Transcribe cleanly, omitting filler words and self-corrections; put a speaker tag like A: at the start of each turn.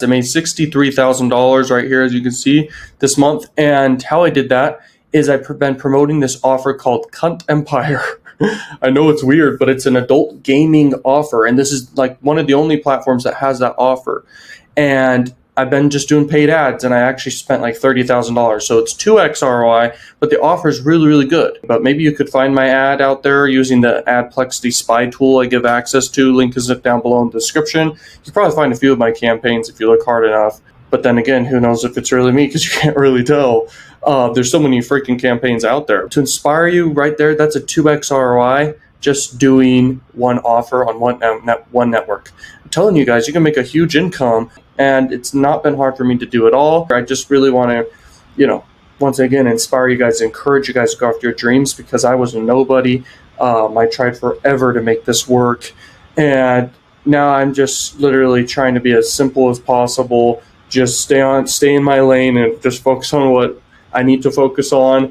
A: I made $63,000 right here, as you can see, this month. And how I did that is I've been promoting this offer called Cunt Empire. I know it's weird, but it's an adult gaming offer. And this is like one of the only platforms that has that offer. And I've been just doing paid ads, and I actually spent like $30,000. So it's 2x ROI, but the offer is really, really good. But maybe you could find my ad out there using the Adplexity spy tool I give access to. Link is down below in the description. You can probably find a few of my campaigns if you look hard enough. But then again, who knows if it's really me, because you can't really tell. There's so many freaking campaigns out there. To inspire you right there, that's a 2x ROI. Just doing one offer on one network. I'm telling you guys, you can make a huge income, and it's not been hard for me to do it all. I just really want to, once again, inspire you guys, encourage you guys to go after your dreams, because I was a nobody. I tried forever to make this work, and now I'm just literally trying to be as simple as possible. Just stay in my lane and just focus on what I need to focus on.